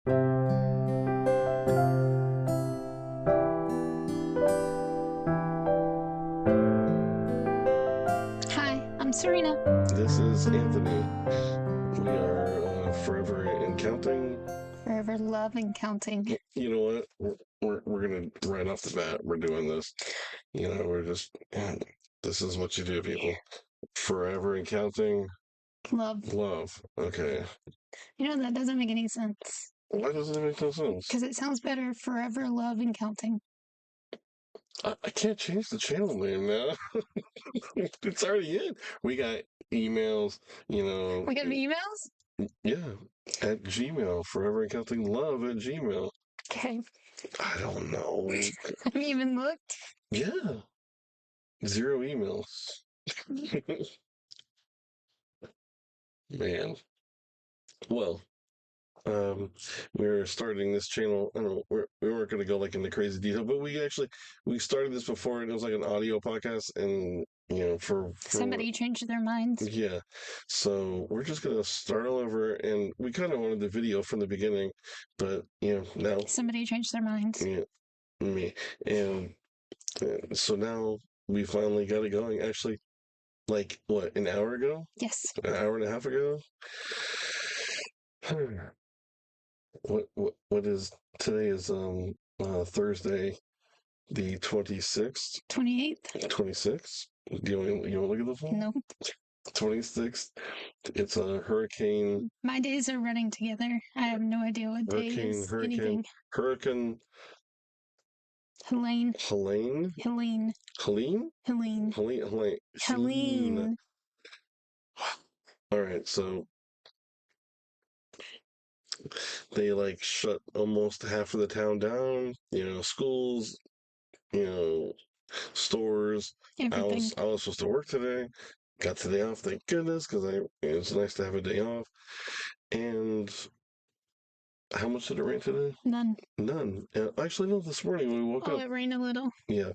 Hi, I'm Serena. This is Anthony. We are forever and counting. Forever love and counting. You know what? We're gonna right off the bat. We're doing this. We're just. This is what you do, people. Forever and counting. Love. Love. Okay. That doesn't make any sense. Why doesn't it make no sense? Because it sounds better, forever love and counting. I can't change the channel name now. It's already in. We got emails. We got emails? Yeah, at Gmail. Forever and counting love at Gmail. Okay. I don't know. Have you even looked? Yeah. 0 emails. Man. Well, um, we're starting this channel. I don't know, we weren't going to go like into crazy detail, but we started this before, and it was like an audio podcast, and for Somebody changed their minds. yeah. So we're just gonna start all over, and we kind of wanted the video from the beginning, but now Somebody changed their minds. yeah, me, and so now we finally got it going. Actually, like what, an hour ago? Yes. An hour and a half ago? What is today is Thursday the 26th. 28th? 26th? You want to look at the phone? No. 26th. It's a hurricane. My days are running together. I have no idea what day is anything. Hurricane Helene. Helene? Helene. Helene? Helene. Helene. Helene. All right, so they like shut almost half of the town down, schools, you know, stores. Everything. I was supposed to work today. Got today off, thank goodness, because it's nice to have a day off. And how much did it rain today? None. None. Actually, no. This morning when we woke up, it rained a little. yeah,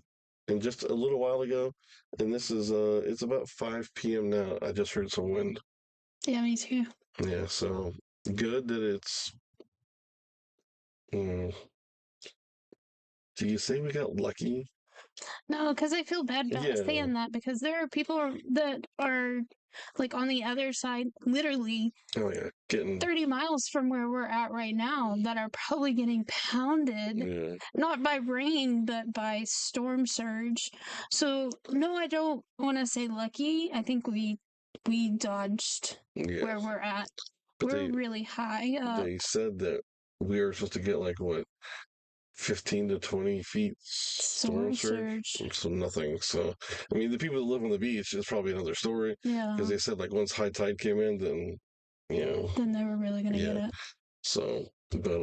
and just a little while ago. And this is it's about 5 p.m. now. I just heard some wind. Yeah, me too. Yeah, so good that it's. Mm, do you say we got lucky? No, because I feel bad about saying that, because there are people that are like on the other side, literally Oh yeah, getting 30 miles from where we're at right now, that are probably getting pounded, not by rain, but by storm surge. So no, I don't want to say lucky. I think we dodged where we're at. But we're really high up. They said that we were supposed to get like what, 15 to 20 feet storm surge. So nothing. So I mean, the people that live on the beach is probably another story. Yeah. Because they said like once high tide came in, then then they were really gonna get it. So, but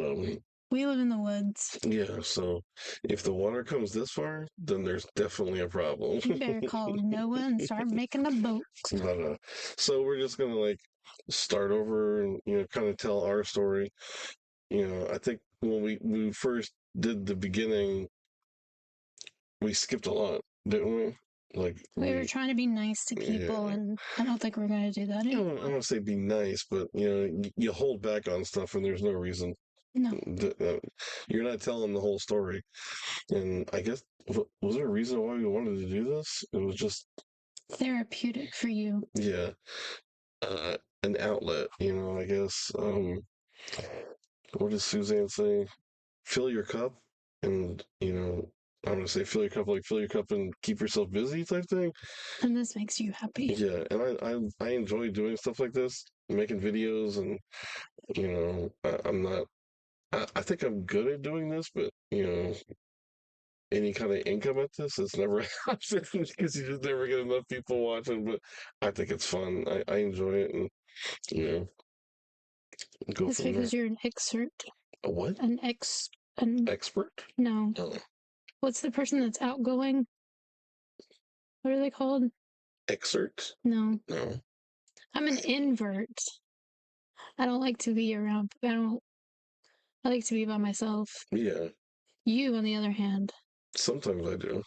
we live in the woods. Yeah, so if the water comes this far, then there's definitely a problem. You better call Noah and start making a boat. But, so we're just gonna like start over and kind of tell our story. I think when we first did the beginning, we skipped a lot, didn't we? Like we were trying to be nice to people, and I don't think we're going to do that anymore. I don't want to say be nice, but you hold back on stuff, and there's no reason. No, you're not telling the whole story. And I guess was there a reason why we wanted to do this? It was just therapeutic for you. Yeah, an outlet. I guess. What does Suzanne say? Fill your cup, and I'm gonna say fill your cup, like fill your cup and keep yourself busy type thing. And this makes you happy. Yeah, and I enjoy doing stuff like this, making videos, and I'm not. I think I'm good at doing this, but any kind of income at this, it's never happened because you just never get enough people watching. But I think it's fun. I enjoy it, and go it's from because there. You're an expert. A what? An expert? No. Oh. What's the person that's outgoing? What are they called? Excerpt? No. No. I'm an invert. I don't like to be around. I like to be by myself. Yeah. You, on the other hand. Sometimes I do.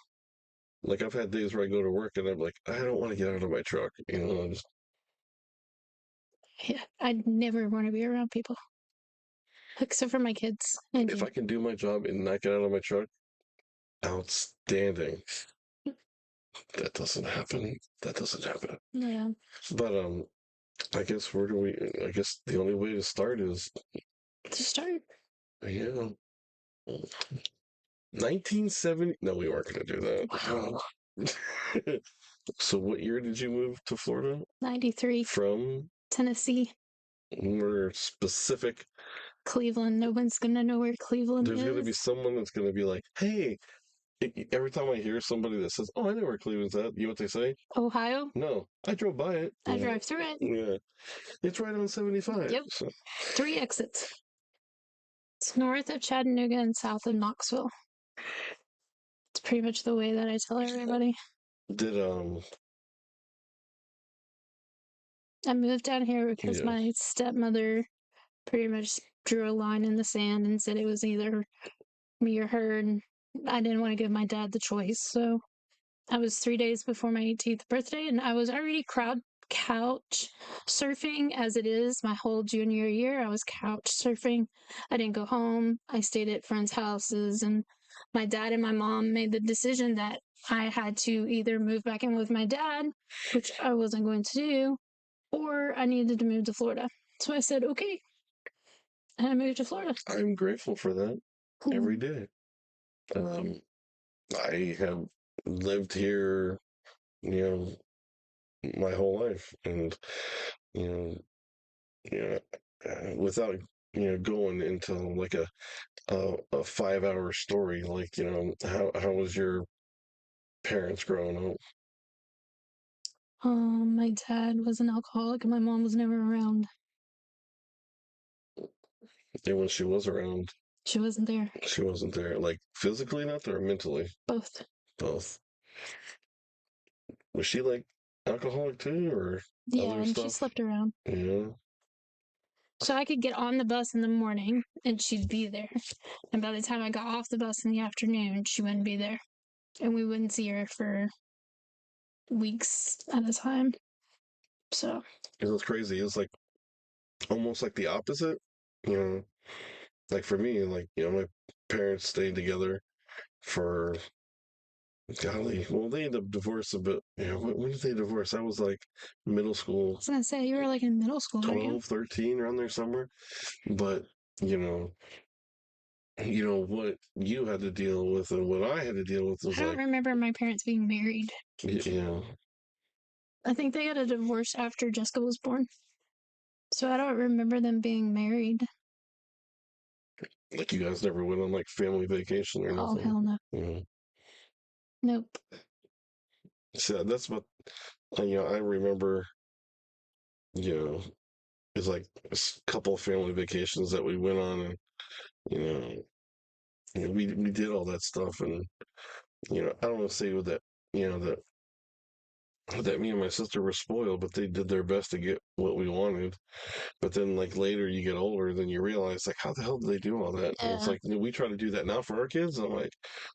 Like, I've had days where I go to work and I'm like, I don't want to get out of my truck. Yeah, I'd never want to be around people. except for my kids and If you. I can do my job and not get out of my truck, outstanding. That doesn't happen. That doesn't happen. Yeah. But I guess where do we? I guess the only way to start is To start. yeah, 1970. No, we weren't going to do Wow. that. So, what year did you move to Florida? 93. From Tennessee. more specific. Cleveland. No one's gonna know where Cleveland There's going to be is. someone that's going to be like, "Hey." Every time I hear somebody that says, "Oh, I know where Cleveland's at," you know what they say? Ohio. No, I drove by it. I drive through it. Yeah, it's right on 75. Yep. So, 3 exits. It's north of Chattanooga and south of Knoxville. It's pretty much the way that I tell everybody. did I moved down here because yeah. my stepmother pretty much drew a line in the sand and said it was either me or her, and I didn't want to give my dad the choice. So I was 3 days before my 18th birthday, and I was already couch surfing as it is my whole junior year. I was couch surfing. I didn't go home. I stayed at friends' houses, and my dad and my mom made the decision that I had to either move back in with my dad, which I wasn't going to do, or I needed to move to Florida. So I said, okay. And I moved to Florida. I'm grateful for that every day. Um, I have lived here, you know, my whole life, and you know, you know, without going into like a 5 hour story, like how was your parents growing up? My dad was an alcoholic and my mom was never around. And when she was around, She wasn't there. she wasn't there, like physically not there, or mentally, Both. both. Was she like alcoholic too, or Yeah, other and she stuff? slept around. Yeah. So I could get on the bus in the morning and she'd be there. And by the time I got off the bus in the afternoon, she wouldn't be there. And we wouldn't see her for weeks at a time. So, It was crazy. It was like almost like the opposite. You know, like for me, like my parents stayed together for golly. Well, they ended up divorcing, but when did they divorce? I was like middle I school, was gonna say, you were like in middle school, weren't you? 12, 13, around there somewhere. But you know, what you had to deal with and what I had to deal with was I don't like, remember my parents being married. yeah, I think they got a divorce after Jessica was born. So I don't remember them being married. like you guys never went on like family vacation or Oh, nothing. hell no. Yeah. Nope. So that's what I remember. You know, it's like a couple of family vacations that we went on, and you know, we did all that stuff, and I don't want to say that that me and my sister were spoiled, but they did their best to get what we wanted. But then, like later, you get older, then you realize, like, how the hell did they do all that? And it's Yeah. like we try to do that now for our kids. I'm like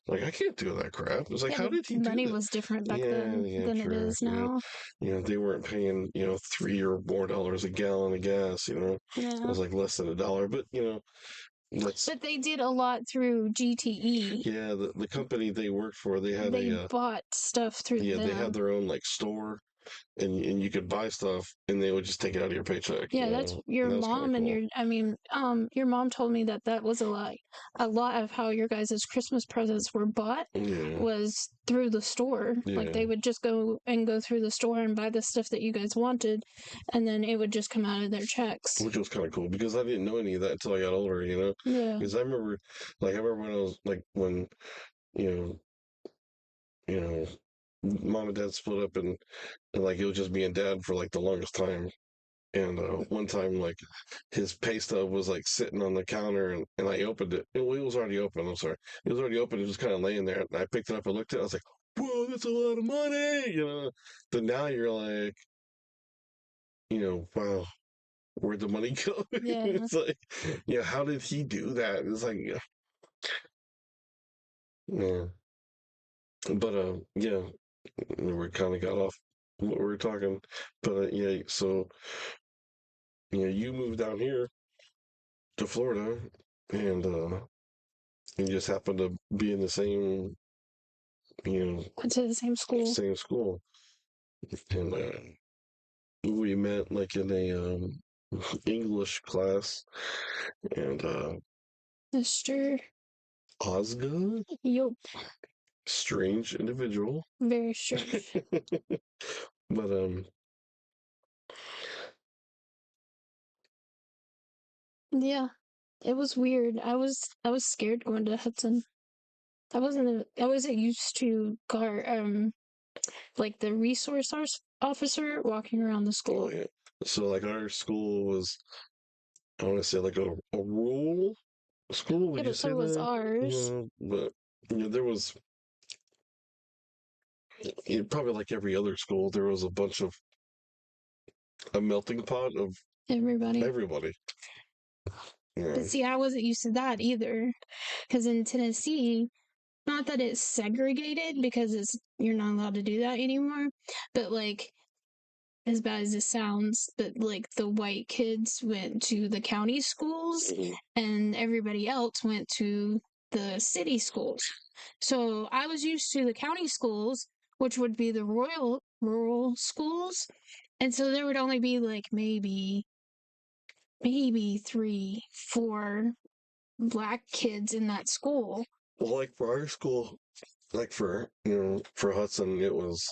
I can't do that crap. It's like, Yeah, how but did he do money that? was different back Yeah, then yeah, than it sure. is now. They weren't paying $3 or more a gallon of gas. It Yeah. was like less than $1. But that's But they did a lot through GTE. yeah. The company they worked for, they had They a bought stuff through yeah, they had them. their own like store, and you could buy stuff, and they would just take it out of your paycheck. Yeah, that's your And that was kind of mom and cool. your mom told me that that was a lot of how your guys' Christmas presents were bought Yeah, was through the store. Like yeah. they would just go through the store and buy the stuff that you guys wanted, and then it would just come out of their checks. Which was kind of cool because I didn't know any of that until I got older. Yeah. Because I remember when I was like when you know, mom and dad split up, and like it was just me and dad for like the longest time. And one time, like his pay stub was like sitting on the counter, and I opened it. It was already open. I'm sorry, it was already open. It was kind of laying there, and I picked it up and looked at it. I was like, "Whoa, that's a lot of money!" Then now you're like, wow, where'd the money go? Yeah. It's like, how did he do that? It's like, yeah. But yeah, we kind of got off what we were talking. But yeah, so you moved down here. to Florida, and he just happened to be in the same, you know, Went to the same school. same school, and we met like in a English class, and Mr. Osgood, Yup. strange individual, Very strange. but Yeah. It was weird. I was scared going to Hudson. I wasn't used to like the officer walking around the oh school. yeah. So like our school was, I want to say like a rural school. Yeah, Would you but say so was that? ours. Yeah, but there was probably like every other school, there was a bunch of a melting pot of Everybody. everybody. But Yeah. see, I wasn't used to that either. Because in Tennessee, not that it's segregated because you're not allowed to do that anymore, but like as bad as it sounds, that like the white kids went to the county schools Mhm. and everybody else went to the city schools. So I was used to the county schools, which would be the royal rural schools. And so there would only be like maybe three, four black kids in that school. Well, like for our school, like for for Hudson, it was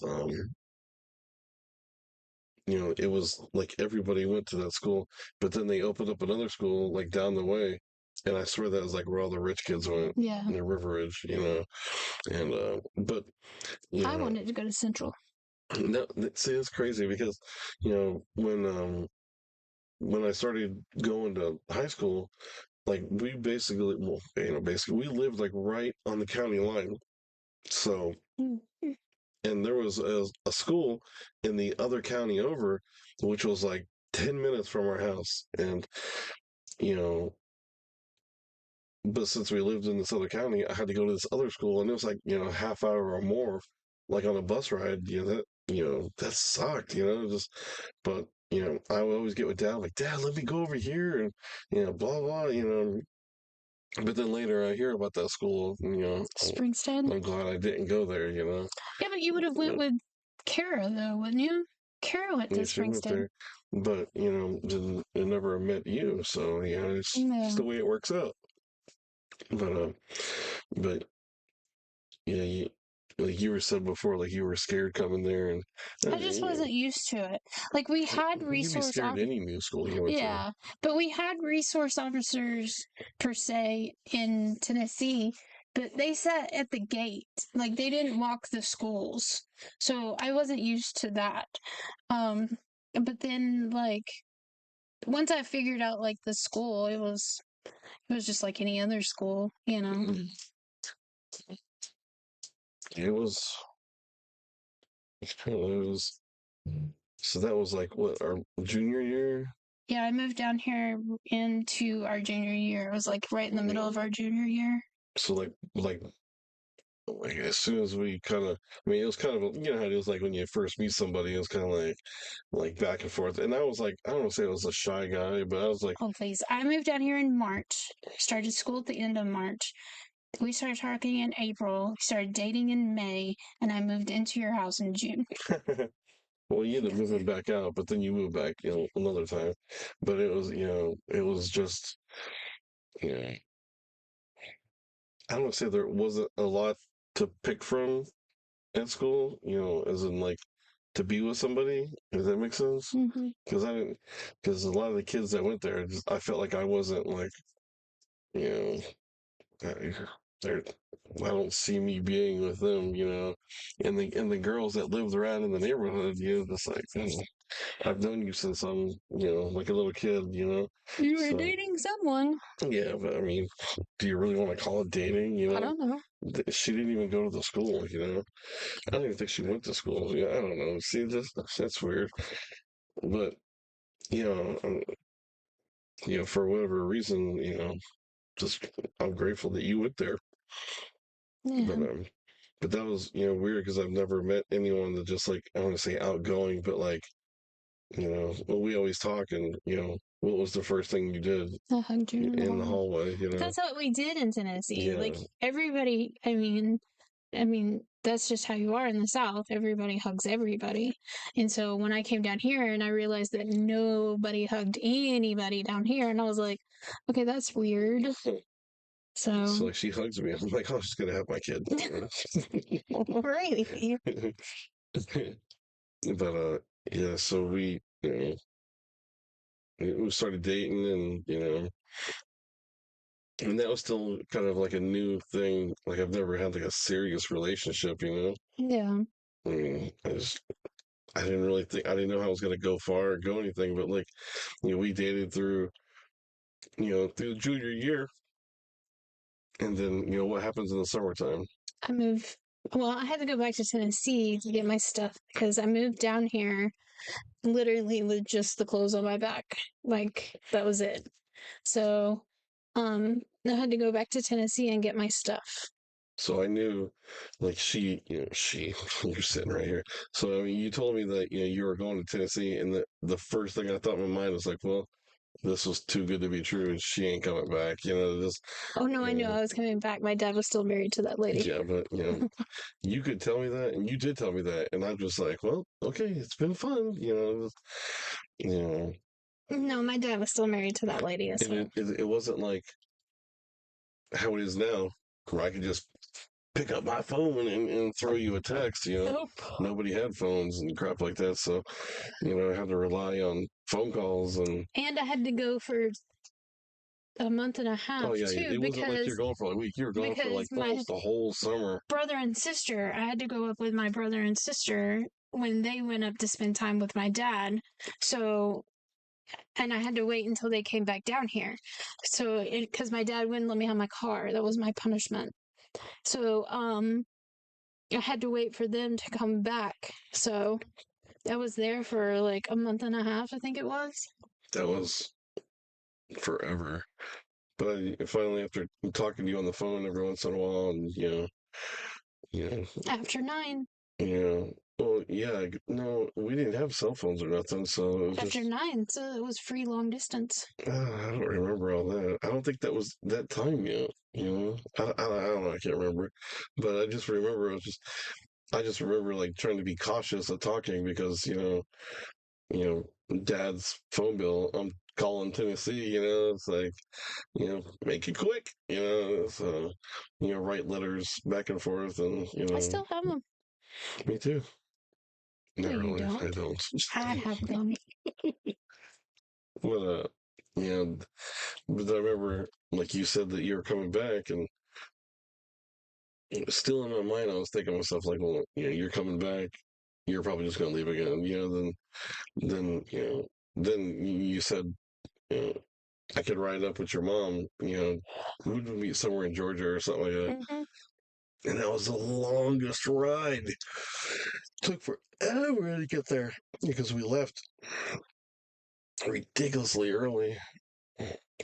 it was like everybody went to that school, but then they opened up another school like down the way, and I swear that was like where all the rich kids went, Yeah. in River Ridge. And but you I know, wanted to go to Central. no, see, it's crazy because when I started going to high school, like we basically, well, basically we lived like right on the county line. So, Mm-hmm. and there was a school in the other county over, which was like 10 minutes from our house. And, you know, but since we lived in this other county, I had to go to this other school, and it was like, half hour or more, like on a bus ride. That sucked, just, but, I would always get with dad, like, Dad, let me go over here, and, blah, blah. But then later I hear about that school, and, Springston. I'm glad I didn't go there. Yeah, but you would have went with Kara though, wouldn't you? Kara went to Yeah, she went Springston. there, but didn't I never met you, so it's the No. way it works out. But but yeah, like you were said before, like you were scared coming there, and I just wasn't used to it. Like we had you'd be scared any new school you went to. yeah, but we had resource officers per se in Tennessee, but they sat at the gate. Like they didn't walk the schools. So I wasn't used to that. Um but then like once I figured out like the school, it was just like any other school. It was, it was. So that was like what, our junior year. Yeah, I moved down here into our junior year. It was like right in the middle of our junior year. So like as soon as we kind of, I mean, it was kind of, how it is like when you first meet somebody, it was kind of like back and forth. And I was like, I don't want to say I was a shy guy, but I was like, Oh, please. I moved down here in March. Started school at the end of March. We started talking in April. We started dating in May, and I moved into your house in June. well, you ended up moving back out, but then you moved back, another time. But it was, it was just, you know, I don't want to say there wasn't a lot to pick from at school, as in like to be with somebody. Does that make sense? Mm-hmm. Because I didn't, because a lot of the kids that went there, I felt like I wasn't like, you know, they're, I don't see me being with them. And the girls that lived around in the neighborhood, just like, I've known you since I'm, like a little kid. You were So dating someone. yeah, but I mean, do you really want to call it dating? I don't know. She didn't even go to the school. I don't even think she went to school. Yeah, I don't know. See, that's weird. But you know, um, for whatever reason, just I'm grateful that you went there. But Yeah. but that was weird because I've never met anyone that just like I want to say outgoing, but like well, we always talk, and what was the first thing you did I hugged you in the in the hallway. hallway? But that's what we did in Tennessee. Like Yeah. everybody, I mean, that's just how you are in the South. Everybody hugs everybody. And so when I came down here and I realized that nobody hugged anybody down here, and I was like, okay, that's weird. So So, like she hugs me. I'm like, oh, she's gonna have my kid. really? But yeah. So we started dating, and and that was still kind of like a new thing. Like I've never had like a serious relationship. Yeah. I mean, I didn't really think, I didn't know how I was gonna go far or go anything, but like, we dated through junior year, and then what happens in the summertime? I moved. Well, I had to go back to Tennessee to get my stuff because I moved down here literally with just the clothes on my back. Like that was it. So, I had to go back to Tennessee and get my stuff. So I knew, like you're sitting right here. So I mean, you told me that you were going to Tennessee, and the first thing I thought in my mind was like, well, this was too good to be true, and she ain't coming back. This, Oh no, I knew you I was coming back. My dad was still married to that lady. yeah, but you could tell me that, and you did tell me that, and I'm just like, well, okay, it's been fun, you know, No, my dad was still married to that lady. and So it wasn't like how it is now, where I could just pick up my phone and throw you a text. nope. Nobody had phones and crap like that, so I had to rely on phone calls and. And I had to go for a month and a Oh half yeah, too it wasn't like you're because going for a week. You were going for like my almost the whole summer. brother and sister, I had to go up with my brother and sister when they went up to spend time with my dad. So, and I had to wait until they came back down here. So, because my dad wouldn't let me have my car, that was my punishment. So, I had to wait for them to come back. So, I was there for like a month and a half, I think it was. That was forever. But finally, after talking to you on the phone every once in a while, and you know, After 9. well, yeah, no, we didn't have cell phones or nothing, so it was After just. 9, so it was free long distance. I don't remember all that. I don't think that was that time yet. I don't know. I can't remember, but I just remember it was just. I just remember like trying to be cautious of talking because Dad's phone bill. I'm calling Tennessee. It's like make it quick. So write letters back and forth, and I still have them. me too. No, Not you really. I don't. don't. I have them. But yeah. But I remember, like you said, that you were coming back, and still in my mind, I was thinking to myself, like, well, you're coming back. You're probably just gonna leave again. Then then you said, you know, I could ride up with your mom. We would meet somewhere in Georgia or something like that. Hmm. And that was the longest ride. Took forever to get there because we left ridiculously early.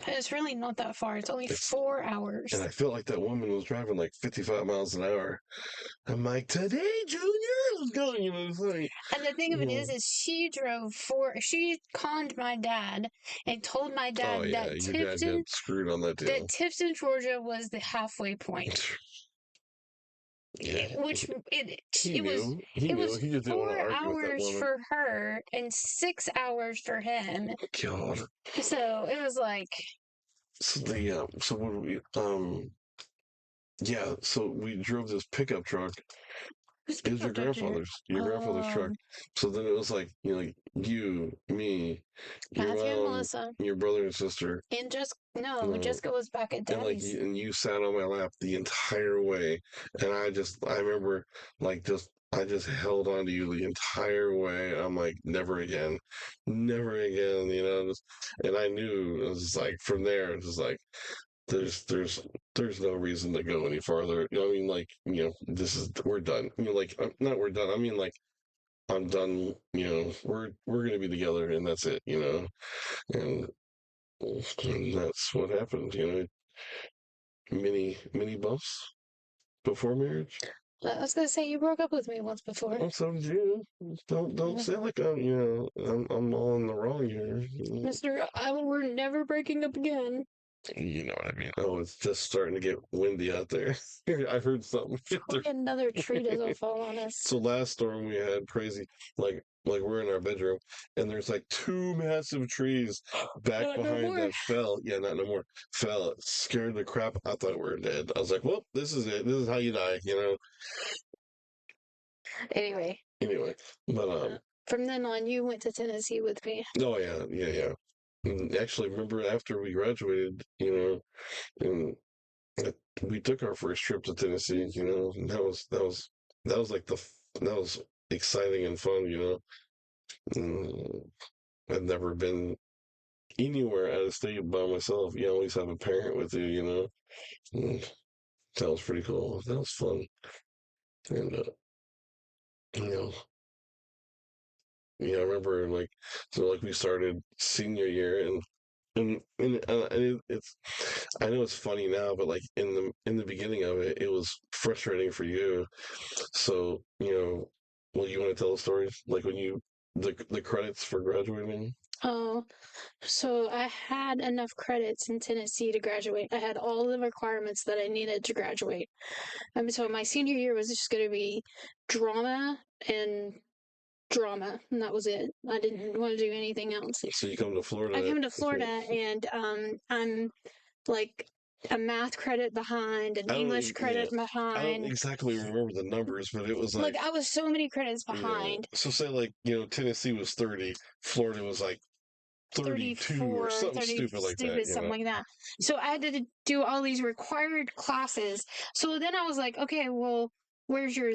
It's really not that far. It's only It's 4 hours. and I felt like that woman was driving like 55 miles an hour. I'm like, today, Junior, let's go. It's like, And the thing of it is she drove she conned my dad and told my oh dad yeah, your dad got screwed on that that deal. Tifton, Georgia was the halfway point. Yeah, Which it he it was knew. He it knew. was He just didn't want to four argue with that hours woman. for her and 6 hours for him. God. So it was like So what we yeah, so we drove this pickup truck. who's It was pickup truck here? your grandfather's truck. So then it was like, like you, me, your Matthew and mom, Melissa. your brother and sister, And just no, uh, Jessica was back at and like Daddy's. and you sat on my lap the entire way, and I remember like I just held on to you the entire way. I'm like, never again, never again, and I knew it was like from there, it was like there's there's there's no reason to go any farther. I mean, like this is we're done. Like not we're done. I mean, like I'm done. We're gonna be together, and that's it. And that's what happened. Mini bumps before marriage. I was gonna say you broke up with me once before. Oh, so did you. Don't Yeah. say like I'm all in the wrong here. Mr. We're never breaking up again. You know what I mean? Oh, it's just starting to get windy out there. I heard something. Hopefully another tree doesn't fall on us. So last storm we had crazy, like we're in our bedroom and there's like two massive trees back Not no behind more. that fell. Yeah, not no more. Fell. It scared the crap. I thought we were dead. I was like, well, this is it. This is how you die, you know. Anyway, Anyway, but from then on, you went to Tennessee with me. oh yeah, yeah, yeah. And actually, remember after we graduated, you know, and we took our first trip to Tennessee, you know, and that was like that was exciting and fun, you know. And I'd never been anywhere out of state by myself. You always have a parent with you, you know. And that was pretty cool. That was fun, and you know, I remember like so like we started senior year and it's I know it's funny now, but like in the beginning of it, it was frustrating for you. So well, you want to tell the story like when you the credits for graduating? Oh, so I had enough credits in Tennessee to graduate. I had all the requirements that I needed to graduate. So my senior year was just going to be drama and drama, and that was it. I didn't want to do anything else. So you come to I Florida. came to Florida, and I'm like a math credit behind, an I don't English even, yeah. credit I don't behind. exactly remember the numbers, but it was Like like, I was so many credits behind. so say like, Tennessee was 30, Florida was like 32 or 34, something 30, stupid like that, stupid, something like that. So I had to do all these required classes. So then I was like, okay, well, where's your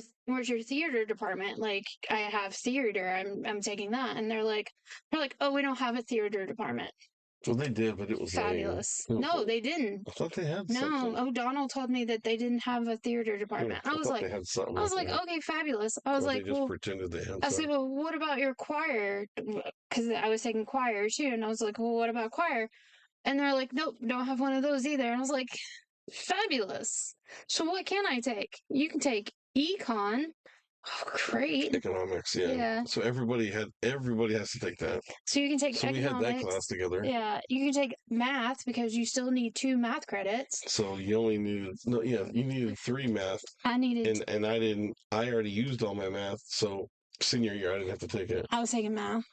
theater department? Like I have theater. I'm taking that. And they're like, oh, we don't have a theater department. Well, they did, but it was lame. Fabulous. No, they didn't. I thought they had No, something. O'Donnell told me that they didn't have a theater Yeah, department. I thought they had something I was like like, that. okay, fabulous. I was Or they like, just well, pretended they had I said, something. well, what about your choir? Because I was taking choir too, and I was like, well, what about choir? And they're like, nope, don't have one of those either. And I was like, fabulous. So what can I take? You can take econ. Oh, great. Economics, yeah. Yeah. So everybody has to take that. So you can take So we had that economics. class together. Yeah. You can take math because you still need 2 math credits. So you only needed no, yeah, you needed 3 math, I needed, and I didn't. I already used all my math, so senior year I didn't have to take it. I was taking math.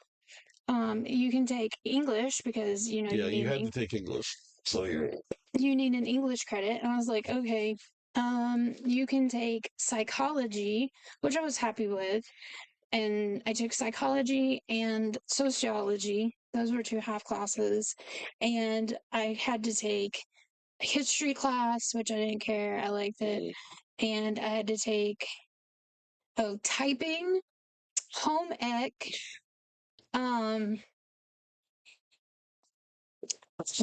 You can take English because Yeah, you you need had to take English. So yeah. you need an English credit. And I was like, okay. You can take psychology, which I was happy with, and I took psychology and sociology. Those were 2 half classes, and I had to take a history class, which I didn't care. I liked it, and I had to take typing, home ec, um,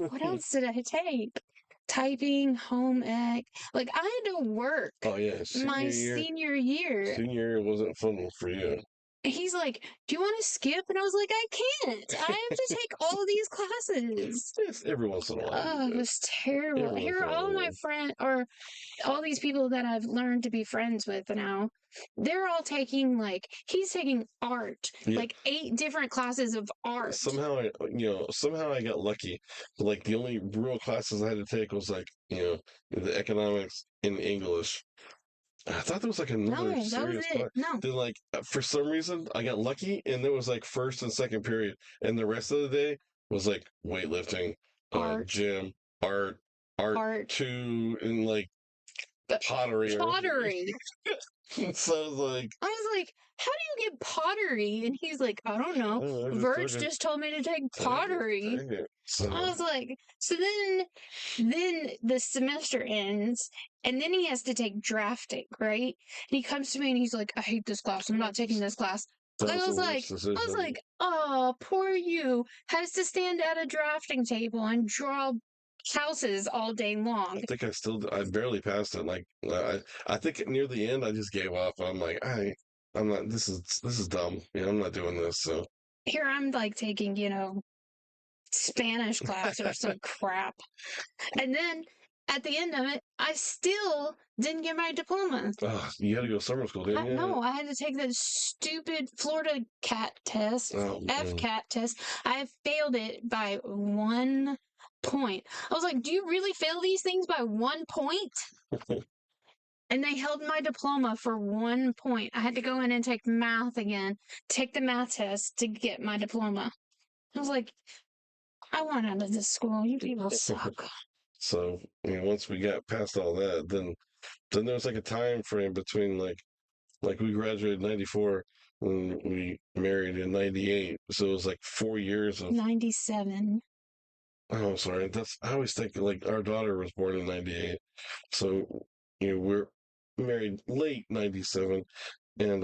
what else did I take? Typing, home ec. Like I had to work Oh yeah, my senior year. senior year wasn't fun for you. He's like, do you want to skip? And I was like, I can't. I have to take all these classes. Yes, every once in a while you Oh, it do. was terrible. Every once Here in are a while all you my do. friends, or all these people that I've learned to be friends with now. They're all taking he's taking art, Yeah, like 8 different classes of art. somehow I got lucky. Like the only real classes I had to take was like, the economics and English. I thought there was like another No, that was serious it. class. No, Then like for some reason I got lucky and there was like first and second period, and the rest of the day was like weightlifting, art, gym, art, art art, two, and like pottery or pottery. so I was like, I was like, how do you get pottery? And he's like, I don't know. oh, I just took Verge it. just told me to take I just pottery. took it. So I was like, so then the semester ends, and then he has to take drafting, right? And he comes to me and he's like, I hate this class. I'm not taking this class. that I was the was like, worst decision. oh, poor you. Has to stand at a drafting table and draw houses all day I long. think I barely passed it. Like I think near the end I just gave up. I'm like, I'm not. This is dumb. I'm not doing this. So Here I'm like taking, Spanish class or some crap. And then at the end of it, I still didn't get my diploma. Oh, you had to go to summer school, didn't you? No, I had to take the stupid Florida CAT test, FCAT test. I failed it by 1 point. I was like, do you really fail these things by 1 point? And they held my diploma for 1 point. I had to go in and take math again, take the math test to get my diploma. I was like, I want out of this school. You people suck. So, once we got past all that, then there was like a time frame between like we graduated in 94 and we married in 98. So it was like 4 years of 97. Oh, sorry. I always think like our daughter was born in 98. So, we're married late 97 and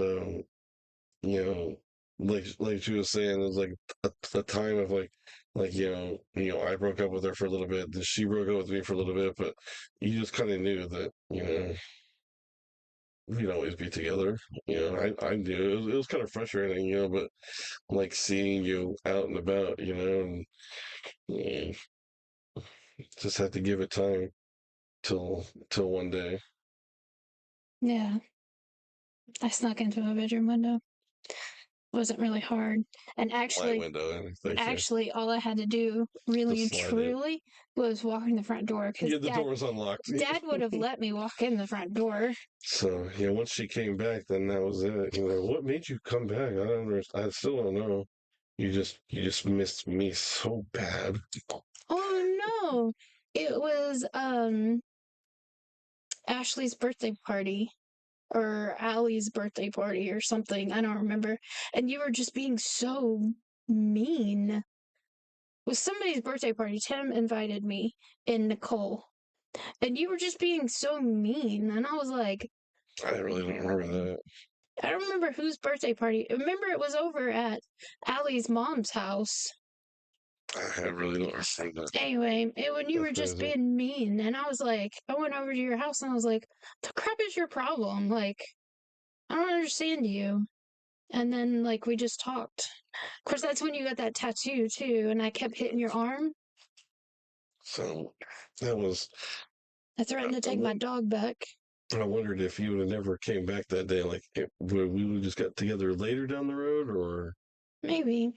you know, like she was saying, it was like a time of like I broke up with her for a little bit, then she broke up with me for a little bit, but you just kind of knew that we'd always be together. I knew it was kind of frustrating, but like seeing you out and about, and yeah, just had to give it time till one day. Yeah. I snuck into a bedroom window. It wasn't really hard. And Light window, thank you. actually, all I had to do, really Just and slide in. truly, was walk in the front door because Yeah, the door was unlocked. Dad would have let me walk in the front door. So yeah, once she came back, then that was it. What made you come back? I don't understand. I still don't know. You just missed me so bad. Oh no. It was Ashley's birthday party or Allie's birthday party or something. I don't remember. And you were just being so mean. It was somebody's birthday party. Tim invited me and Nicole. And you were just being so mean. And I was like, I really don't remember that. I don't remember whose birthday party. Remember, it was over at Allie's mom's house. I really don't remember that. Anyway, when you That's were just crazy. being mean, and I was like, I went over to your house and I was like, the crap is your problem? Like, I don't understand you. And then, like, we just talked. Of course, that's when you got that tattoo, too, and I kept hitting your arm. So that was. I threatened to take my dog back. I wondered if you would have never came back that day. Like, we would have just got together later down the road, or Maybe.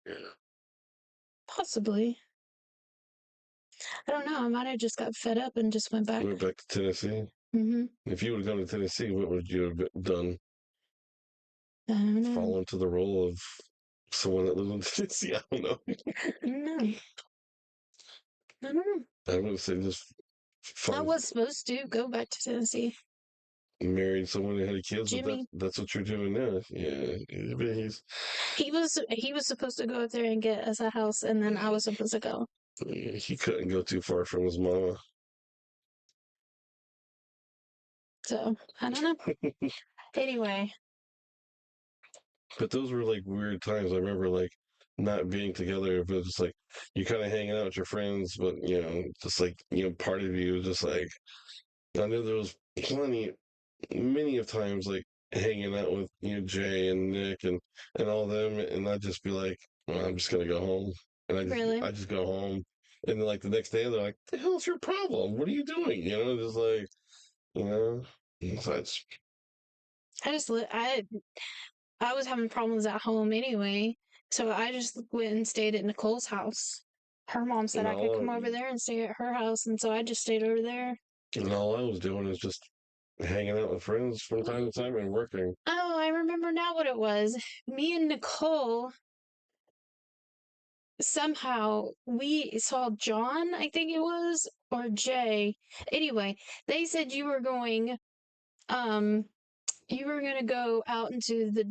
yeah. Possibly. I don't know. I might have just got fed up and just went back. Went back to Tennessee. Mm-hmm. If you would have gone to Tennessee, what would you have done? I don't know. Fall into the role of someone that lives in Tennessee? I don't know. No. I don't know. I would say just I find was supposed to go back to Tennessee. married someone who had kids, but Jimmy. that's what you're doing now. Yeah, but He was supposed to go up there and get us a house, and then I was supposed to go. he couldn't go too far from his mama. So I don't know. Anyway, But those were like weird times. I remember like not being together, but just like you kind of hanging out with your friends, but just like part of you was just like I knew there was many of times like hanging out with Jay and Nick and all them, and I'd just be like, well, I'm just gonna go home, and really, I just go home, and then like the next day they're like, the hell's your problem? What are you doing? Just like you know, so I just I was having problems at home anyway, so I just went and stayed at Nicole's house. Her mom said I could come over there and stay at her house, and so I just stayed over there. and all I was doing is just hanging out with friends from time to time and working. Oh, I remember now what it was. Me and Nicole somehow we saw John, I think it was, or Jay. Anyway, they said um you were gonna go out into the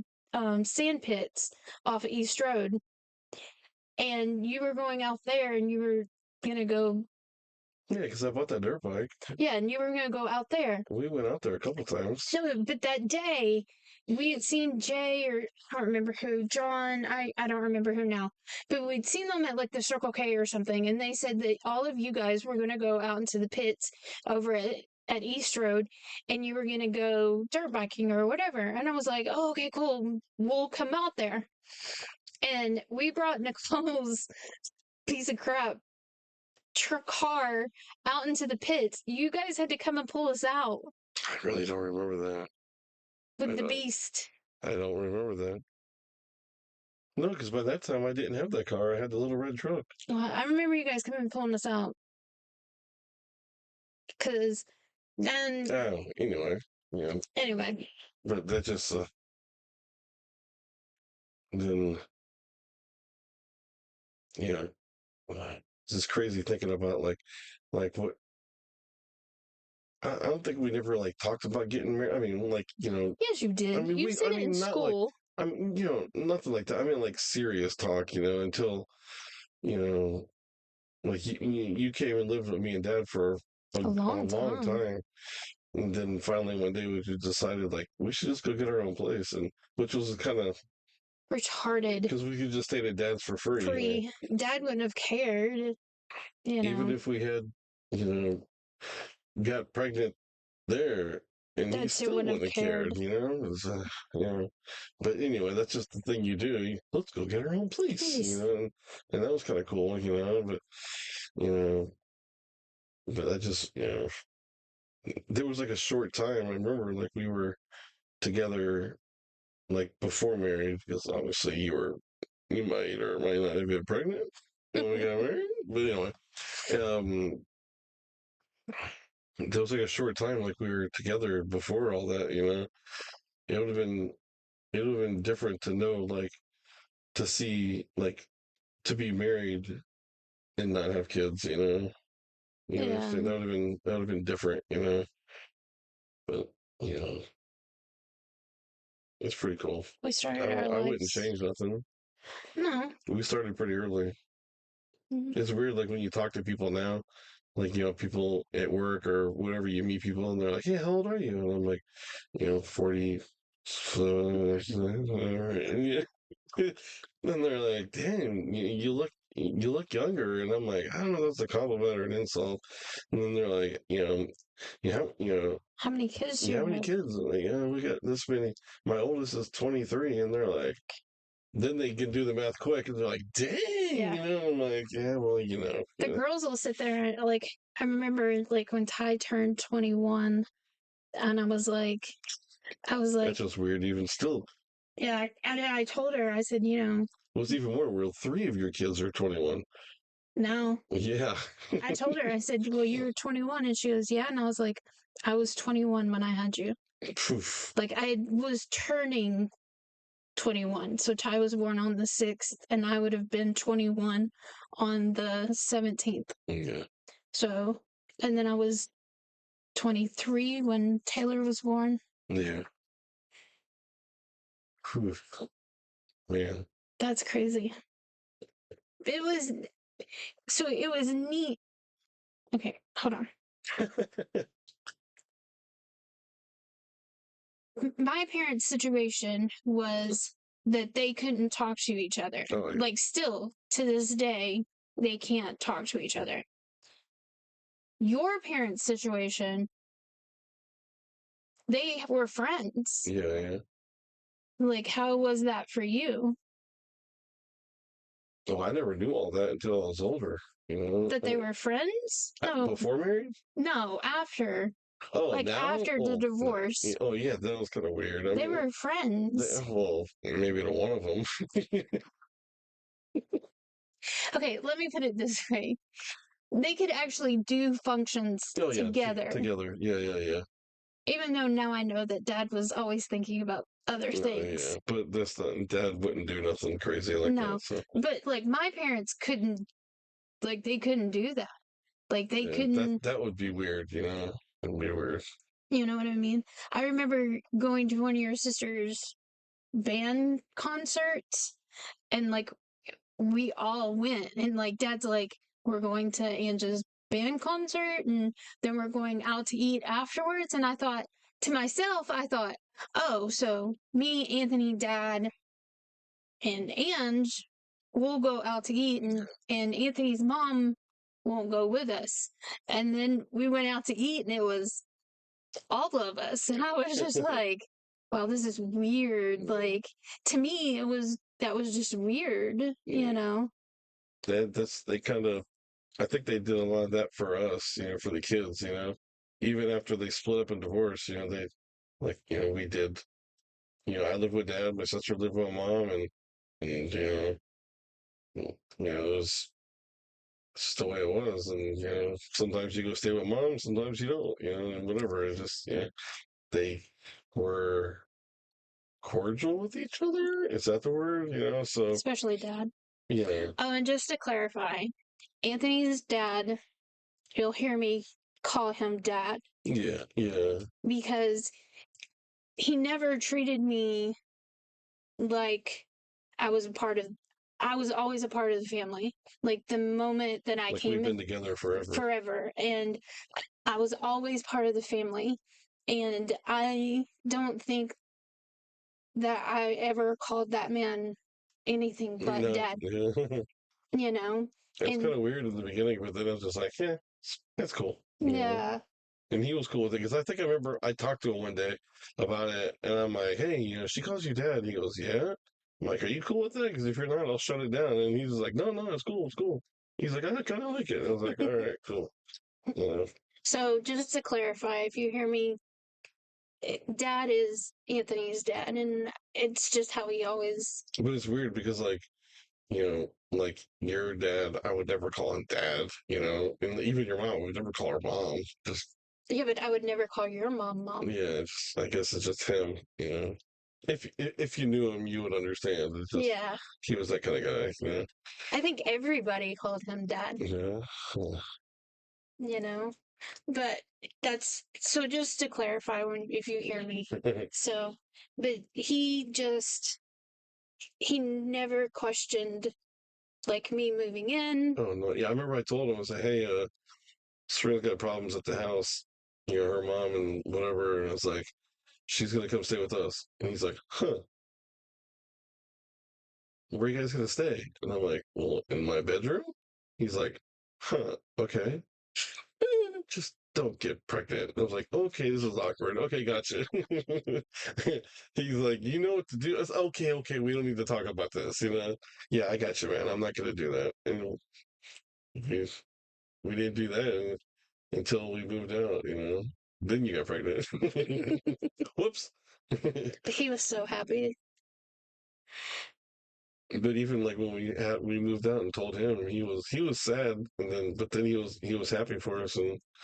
sand pits off of East Road, and you were going out there, and you were gonna go. Yeah, because I bought that dirt bike. Yeah, and you were gonna go out there. We went out there a couple times. No, but that day we had seen Jay, or I don't remember who, John, I don't remember who now, but we'd seen them at like the Circle K or something, and they said that all of you guys were going to go out into the pits over at East Road, and you were going to go dirt biking or whatever. And I was like, oh, okay, cool, we'll come out there. And we brought Nicole's piece of crap car out into the pits. You guys had to come and pull us out I really don't remember that. with the beast. I don't remember that. No, because by that time I didn't have that car. I had the little red truck. Well, I remember you guys coming and pulling us out. Because then. Oh, anyway. Yeah. Anyway. But that just, then, yeah. It's just crazy thinking about, like what, I don't think we never, like, talked about getting married. I mean, like, Yes, you I did. mean, You said I it in mean, not like, school I mean, nothing like that. I mean, like, serious talk, until, you know, like, you came and lived with me and dad for a a long long time. time. And then finally one day we just decided, like, we should just go get our own place, and which was kind of Retarded. because we could just stay at dad's for free. Free. Dad wouldn't have cared. Even if we had, you got pregnant there, and he Dad still still wouldn't have wouldn't have cared. cared. It was, you know. But anyway, that's just the thing you do. Let's go get our own place, Please. and that was kind of cool, But you know, but that just, there was like a short time. I remember, like, we were together, like, before marriage, because obviously you might or might not have been pregnant when we got married. But anyway, um, there was like a short time, like, we were together before all that. It would have been it would have been different to know, like, to see, like, to be married and not have kids. Yeah. That would have been different. But you know, it's pretty cool. We started our I wouldn't lives. change nothing. No. We started pretty early. It's weird, like, when you talk to people now, like, people at work or whatever, you meet people and they're like, "Hey, how old are you?" And I'm like, 40. And yeah. Then they're like, "Damn, you look younger." And I'm like, I don't know if that's a compliment or an insult. And then they're like, How many kids do "You you how many have? kids?" I'm like, "Yeah, we got this many." My oldest is 23, and they're like, then they can do the math quick, and they're like, "Dang," Yeah. I'm like, "Yeah, well, The girls will sit there and, like, I remember, like, when Ty turned 21, and I was that's like, just weird." Even still, yeah, and I told her, I said, what's even more real? Three of your kids are 21. no. Yeah. I told her, I said, well, you're 21. And she goes, yeah. And I was like, I was 21 when I had you. Poof. Like, I was turning 21. So Ty was born on the 6th, and I would have been 21 on the 17th. Yeah. So, and then I was 23 when Taylor was born. Yeah. Poof. Man. That's crazy. It was, so it was neat. Okay, hold on. My parents' situation was that they couldn't talk to each other. Oh, yeah. Like, still to this day, they can't talk to each other. Your parents' situation, they were friends. Yeah, yeah. Like, how was that for you? Oh, I never knew all that until I was older. That they were friends? No, Before marriage? no, after. Oh, Like, now? after the Oh, no. divorce, Oh, yeah, that was kind of weird. I they mean, were friends. well, maybe to one of them. Okay, let me put it this way. They could actually do functions Oh, yeah, together. together. Yeah, yeah, yeah. Even though now I know that Dad was always thinking about other No, yeah, things. but that's not. Dad wouldn't do nothing crazy like No, that. So but like my parents couldn't, like they couldn't do that. Like they yeah, that couldn't, that would be weird. It'd be weird. you know what I mean? I remember going to one of your sister's band concerts, and like we all went, and like Dad's like, we're going to Angela's band concert, and then we're going out to eat afterwards. And I thought to myself, oh, so me, Anthony, Dad, and Ange will go out to eat, and Anthony's mom won't go with us. And then we went out to eat, and it was all of us. And I was just like, wow, this is weird. Like, to me, that was just weird, Yeah. That's they kind of. I think they did a lot of that for us, for the kids, even after they split up and divorced, they like, we did, I lived with dad, my sister lived with mom, and it was just the way it was. And, sometimes you go stay with mom, sometimes you don't, and whatever. It's just, they were cordial with each other. Is that the word? So, Especially dad. yeah, Oh, and just to clarify, Anthony's dad, you'll hear me call him dad yeah, yeah. because he never treated me like I was a part of I was always a part of the family. Like the moment that I Like we've came been together forever. forever, and I was always part of the family. And I don't think that I ever called that man anything but No, dad, yeah. you know? It's kind And of weird in the beginning, but then I was just like, yeah, that's cool. yeah, And he was cool with it because I think I remember I talked to him one day about it, and I'm like, hey, she calls you dad. He goes, yeah. I'm like, are you cool with it? Because if you're not, I'll shut it down. And he's like, no, no, it's cool, it's cool. He's like, I kind of like it. I was like, all right, cool. Yeah. so just to clarify, if you hear me, dad is Anthony's dad, and it's just how he always. But it's weird because like your dad, I would never call him dad, and even your mom would never call her mom. Just Yeah, but I would never call your mom mom. yeah, I guess it's just him. If you knew him, you would understand. It's just Yeah, he was that kind of guy. I think everybody called him dad, Yeah. you know? But that's so just to clarify when if you hear me. So, but he never questioned like me moving in. Oh no, yeah, I remember I told him, I said, hey, Serena's got problems at the house, her mom and whatever, and I was like, she's gonna come stay with us. And he's like, huh, where are you guys gonna stay? And I'm like, well, in my bedroom? He's like, huh, okay. Just don't get pregnant. I was like, okay, this is awkward. Okay, gotcha. He's like, you know what to do. I was, okay, okay, we don't need to talk about this. Yeah, I got you, man. I'm not gonna do that. And we didn't do that until we moved out. Then you got pregnant. Whoops. He was so happy. But even like when we moved out and told him, he was sad, and then he was happy for us,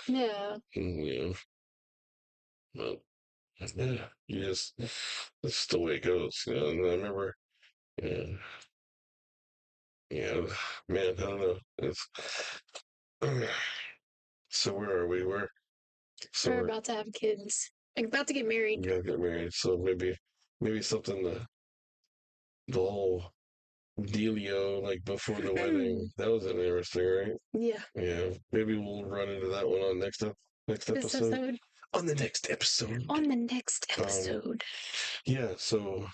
Yeah. and but yeah, that's the way it goes. And I remember, yeah, yeah, man, I don't know. It's so where are we? So We're we're about to have kids. Like about to get married. gonna get married. So maybe something the whole dealio like before the wedding. That was interesting, right? Yeah. Yeah, maybe we'll run into that one on next This episode. episode. On the next episode. On the next Um, episode. yeah. So,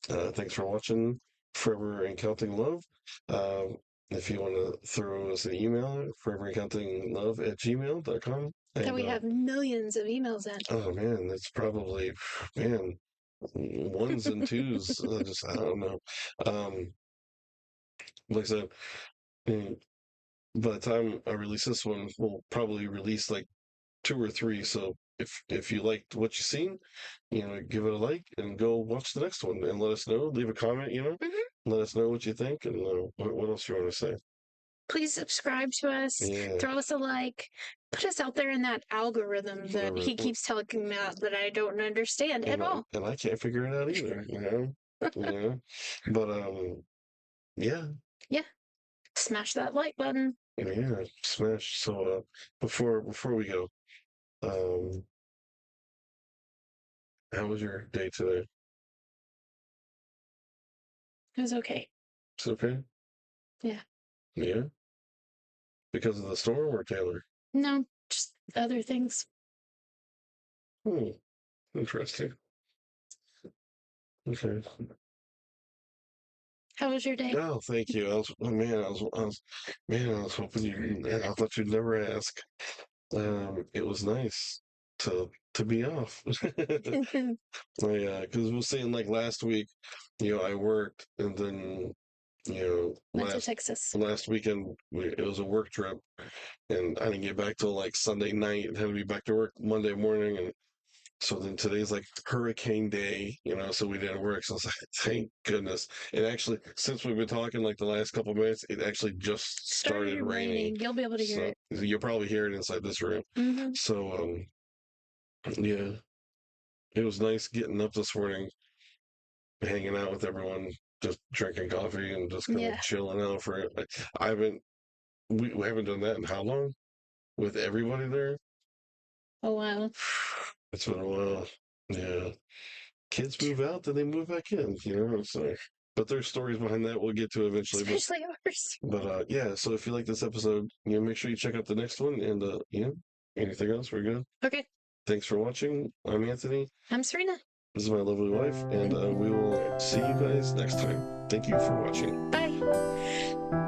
thanks for watching Forever and Counting Love. If you want to throw us an email, foreverandcountinglove@gmail.com. That And we have millions of emails in. oh man, it's probably man ones and twos. Just I don't know. Um, like I said, mm, by the time I release this one, we'll probably release like two or three. So if you liked what you seen, give it a like and go watch the next one and let us know. Leave a comment. Let us know what you think and what else you want to say. Please subscribe to us. Yeah, Throw us a like. Put us out there in that algorithm that whatever. he keeps telling me about that I don't understand at all. And I can't figure it out either. But yeah, Yeah. Smash that like button. yeah, smash. So before we go, um, how was your day today? It was okay. It's okay. Yeah. Yeah, because of the storm or Taylor. No, just other things. Hmm. Interesting. Okay. How was your day? Oh, thank you. Man, I was hoping man, I thought you'd never ask. It was nice to be off. I, because we was saying like last week, I worked and then Went to Texas. last weekend it was a work trip, and I didn't get back till like Sunday night, and had to be back to work Monday morning, and so then today's like hurricane day, so we didn't work. So I was like, thank goodness. It actually, since we've been talking like the last couple of minutes, it actually just started raining. You'll be able to hear So you'll probably hear it inside this room. it. So, yeah, it was nice getting up this morning, hanging out with everyone, just drinking coffee and just kind of chilling out for it. I haven't, we haven't done that in how long? With everybody there? Oh, wow. It's been a while. Yeah. Kids move out, then they move back in, so. But there's stories behind that we'll get to eventually. Especially ours. But yeah, so if you like this episode, make sure you check out the next one. And anything else, we're good. Okay. Thanks for watching. I'm Anthony. I'm Serena. This is my lovely wife, and we will see you guys next time. Thank you for watching. Bye.